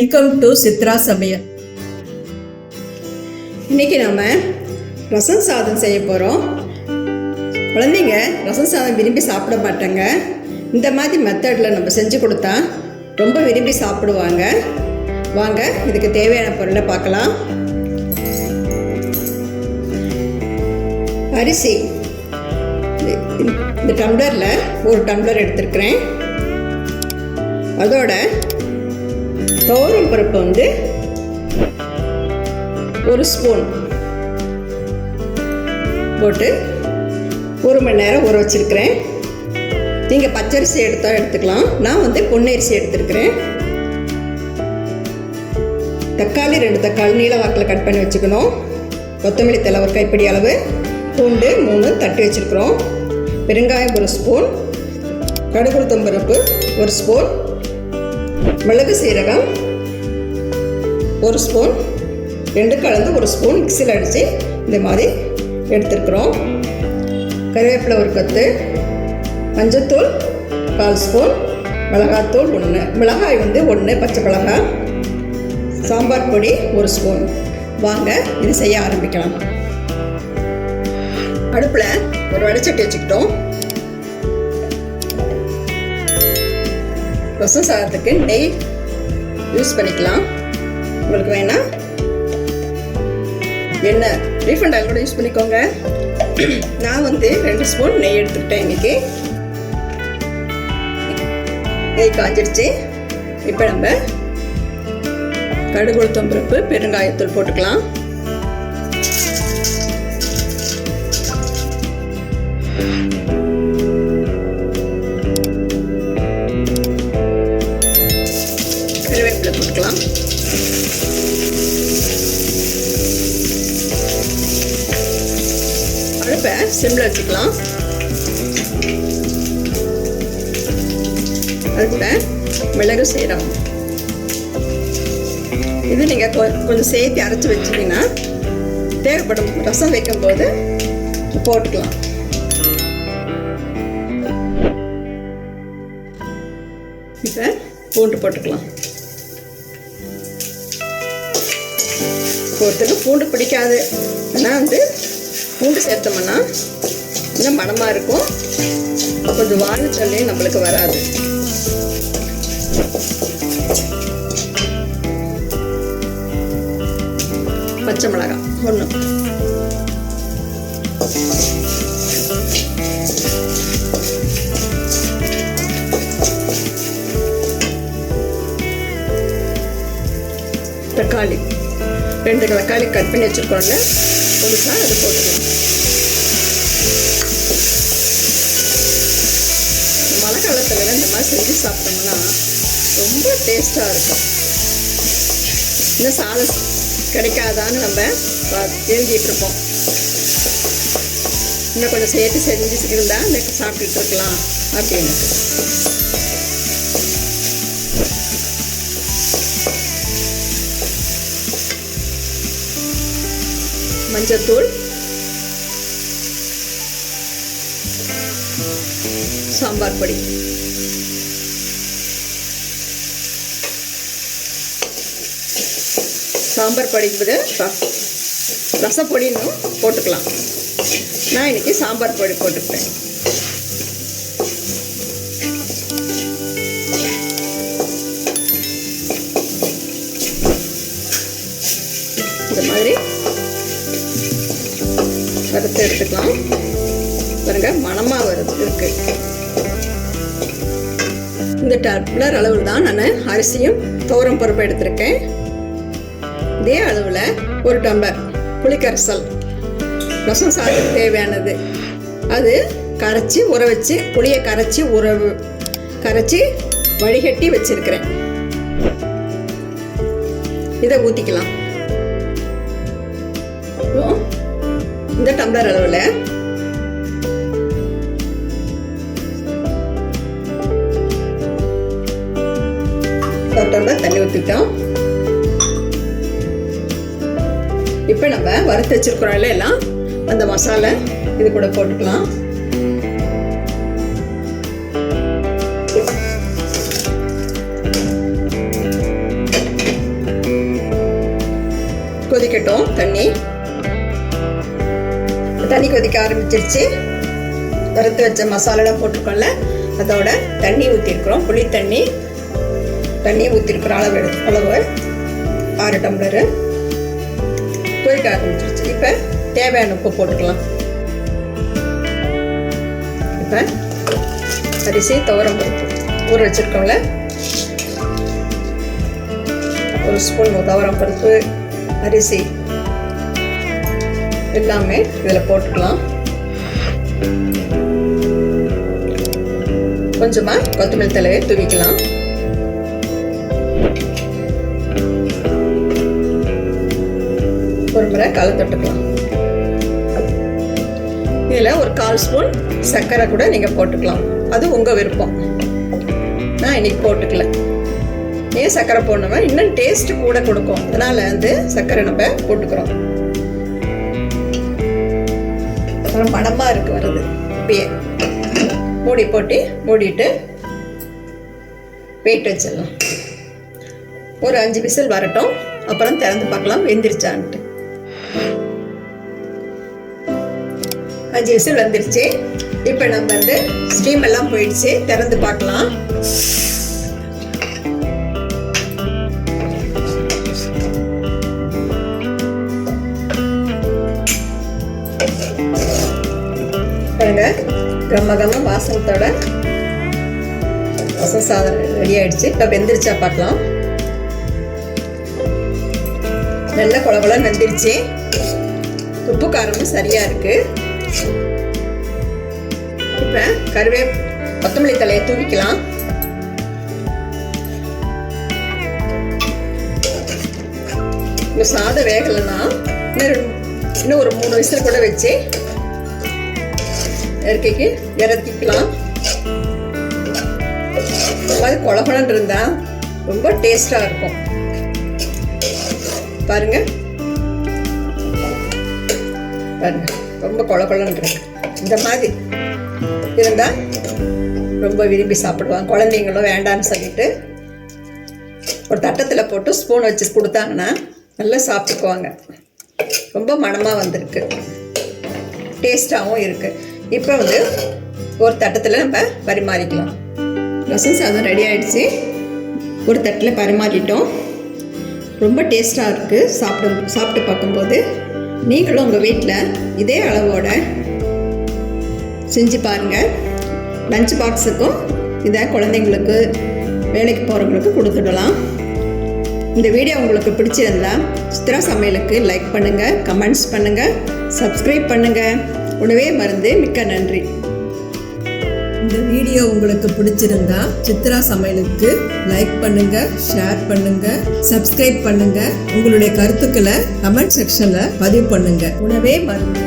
Welcome to Chitra சமையல். இன்னைக்கு நம்ம ரசம் சாதம் செய்ய போகிறோம். குழந்தைங்க ரசம் சாதம் விரும்பி சாப்பிட மாட்டாங்க. இந்த மாதிரி மெத்தடில் நம்ம செஞ்சு கொடுத்தா ரொம்ப விரும்பி சாப்பிடுவாங்க. வாங்க இதுக்கு தேவையான பொருளை பார்க்கலாம். அரிசி இந்த டம்ளரில் ஒரு டம்ளர் எடுத்துருக்கிறேன். அதோட துவரம் பருப்பு ஒரு ஸ்பூன் போட்டு 1 மணி நேரம் ஊற வச்சுருக்கிறேன். நீங்கள் பச்சரிசி எடுத்துக்கலாம். நான் பொன்னரிசி எடுத்துருக்கிறேன். தக்காளி 2 தக்காளி நீல வாக்கில் கட் பண்ணி வச்சுக்கணும். கொத்தமல்லி தழை ஒரு கைப்பிடி அளவு, பூண்டு 3 தட்டி வச்சுருக்கிறோம். பெருங்காயம் 1 ஸ்பூன், கடுகு உளுத்தம் பருப்பு 1 ஸ்பூன், மிளகு சீரகம் 1 ஸ்பூன், 2 கலந்து 1 ஸ்பூன் மிக்சியில் அடித்து இந்த மாதிரி எடுத்துருக்குறோம். கருவேப்பிலை 1 கொத்து, மஞ்சத்தூள் 1/4 ஸ்பூன், மிளகாத்தூள் 1, மிளகாய் 1 பச்சை மிளகாய், சாம்பார் பொடி 1 ஸ்பூன். வாங்க இது செய்ய ஆரம்பிக்கலாம். அடுப்பில் ஒரு வடைச்சட்டி வச்சுக்கிட்டோம். ரசம் சாதத்துக்கு நெய் யூஸ் பண்ணிக்கலாம். உங்களுக்கு வேணால் எண்ணெய் ரீஃபண்ட் ஆயில் கூட யூஸ் பண்ணிக்கோங்க. நான் 2 ஸ்பூன் நெய் எடுத்துக்கிட்டேன். இன்றைக்கி நெய் காய்ச்சிடுச்சு. இப்போ நம்ம கடுகு உளுத்தம் பருப்பு பெருங்காயத்தூள் போட்டுக்கலாம். கருவேப்பிலை போட்டுக்கலாம். அடுப்பை சிம்மில் வச்சுக்கலாம். அது கூட மிளகு சீரகம் இது நீங்கள் கொஞ்சம் சேர்த்து அரைச்சி வச்சிங்கன்னா தேவைப்படும் ரசம் வைக்கும்போது போட்டுக்கலாம். இப்போ பூண்டு போட்டுக்கலாம். ஒருத்தருக்கு பூண்டு பிடிக்காது. ஆனால் பூண்டு சேர்த்தோம்னா இன்னும் மணமாக இருக்கும். கொஞ்சம் வாழைத்தள்ளி நம்மளுக்கு வராது. பச்சை மிளகாய் 1, தக்காளி 2 தக்காளி கட் பண்ணி வச்சுருக்கோம்ல, புதுசாக அது போட்டுக்கலாம். மழை காலத்தில் இந்த மாதிரி செஞ்சு சாப்பிட்டோம்னா ரொம்ப டேஸ்ட்டாக இருக்கும். இன்னும் சாதம் கிடைக்காதான்னு நம்ம தெரிஞ்சிட்டு இருப்போம். இன்னும் கொஞ்சம் சேர்த்து செஞ்சு இருந்தால் சாப்பிட்டுட்டு இருக்கலாம் அப்படின்னு. மஞ்சத்தூள், சாம்பார் பொடி, சாம்பார் பொடிக்கு ரசப்பொடின்னு போட்டுக்கலாம். நான் இன்னைக்கு சாம்பார் பொடி போட்டுக்கிட்டேன். இந்த மாதிரி வறுத்து எடுத்துக்கலாம். பாருங்க மணமாக இருக்கு. இந்த டம்ளர் அளவில் தான் நான் அரிசியும் துவரம் பருப்பு எடுத்திருக்கேன். இதே அளவில் 1 டம்ளர் புளிக்கரைசல் ரசம் சாதத்துக்கு தேவையானது. அது கரைச்சி ஊற வச்சு புளியை கரைச்சி வடிகட்டி வச்சிருக்கிறேன். இதை ஊற்றிக்கலாம். இந்த டம்ளர் அளவில் 1 டம்ளர் தண்ணி ஊற்றிட்டோம். இப்போ நம்ம வறுத்து வச்சிருக்கிறோம்ல எல்லாம் அந்த மசாலா இது கூட போட்டுக்கலாம். கொதிக்கட்டும். தண்ணி கொதிக்க ஆரம்பிச்சிருச்சு. வறுத்து வச்ச மசாலாலாம் போட்டிருக்கோம்ல, அதோட தண்ணி ஊற்றிருக்கிறோம். புளி தண்ணி ஊற்றிருக்கிறோம். அளவு 6 டம்ளரு. கொதிக்க ஆரம்பிச்சிருச்சு. இப்போ தேவையான உப்பு போட்டுக்கலாம். இப்போ அரிசி, துவரம் பருப்பு ஊற வச்சுருக்கோம்ல, 1 ஸ்பூன் துவரம் பருப்பு, அரிசி எல்லாமே இதில் போட்டுக்கலாம். கொஞ்சமாக கொத்தமல்லி தழையை தூவிக்கலாம். ஒரு முறை கலந்துட்டுக்கலாம். இதில் ஒரு 1/4 ஸ்பூன் சர்க்கரை கூட நீங்கள் போட்டுக்கலாம். அது உங்கள் விருப்பம். நான் இன்னைக்கு போட்டுக்கல. ஏன் சர்க்கரை போடணுமா, இன்னும் டேஸ்ட் கூட கொடுக்கும். அதனால வந்து சர்க்கரை நம்ம போட்டுக்கிறோம். அப்புறம் மணமாக இருக்கு வருது. இப்பயே மூடிட்டு வெயிட் வச்சிடலாம். ஒரு 5 விசில் வரட்டும். அப்புறம் திறந்து பார்க்கலாம் வெந்திருச்சான்ட்டு. 5 விசில் வந்துருச்சு. இப்போ நம்ம வந்து ஸ்டீம் எல்லாம் போயிடுச்சு. திறந்து பார்க்கலாம். பாருங்க, கம்ம வாசனத்தோட ரசம் சாதம் ரெடி ஆயிடுச்சு. இப்போ வெந்திருச்சா பார்க்கலாம். நல்ல குழகுல வெந்திருச்சு. உப்பு காரமும் சரியா இருக்கு. இப்போ கொத்தமல்லி தழையை தூவிக்கலாம். இந்த சாதம் வேகலைன்னா இன்னும் ஒரு 3 விசில் கூட வச்சு இறக்கிக்கலாம். அது குழகுலன்னு இருந்தா ரொம்ப டேஸ்டா இருக்கும். பாருங்க ரொம்ப குழகுலன்னு இருக்கு. இந்த மாதிரி இருந்தா ரொம்ப விரும்பி சாப்பிடுவாங்க. குழந்தைங்களும் வேண்டான்னு சொல்லிட்டு ஒரு தட்டத்தில் போட்டு ஸ்பூன் வச்சு கொடுத்தாங்கன்னா நல்லா சாப்பிட்டுக்குவாங்க. ரொம்ப மணமாக வந்திருக்கு, டேஸ்டாகவும் இருக்கு. இப்போ வந்து ஒரு தட்டத்தில் நம்ம பரிமாறிக்கலாம். ரசம் சாதம் ரெடி ஆயிடுச்சு. ஒரு தட்டில் பரிமாறிட்டோம். ரொம்ப டேஸ்டாக இருக்குது. சாப்பிட்டு பார்க்கும்போது நீங்களும் உங்கள் வீட்டில் இதே அளவோட செஞ்சு பாருங்கள். லஞ்ச் பாக்ஸுக்கும் இதை குழந்தைங்களுக்கு, வேலைக்கு போகிறவங்களுக்கு கொடுத்துடலாம். இந்த வீடியோ உங்களுக்கு பிடிச்சிருந்தா சித்ரா சமையலுக்கு லைக் பண்ணுங்கள், கமெண்ட்ஸ் பண்ணுங்கள், சப்ஸ்கிரைப் பண்ணுங்கள். உணவே மருந்து. மிக்க நன்றி. இந்த வீடியோ உங்களுக்கு பிடிச்சிருந்தா சித்ரா சமையலுக்கு லைக் பண்ணுங்க, ஷேர் பண்ணுங்க, சப்ஸ்கிரைப் பண்ணுங்க. உங்களுடைய கருத்துக்களை கமெண்ட் செக்ஷன்ல பதிவு பண்ணுங்க. உணவே மருந்து.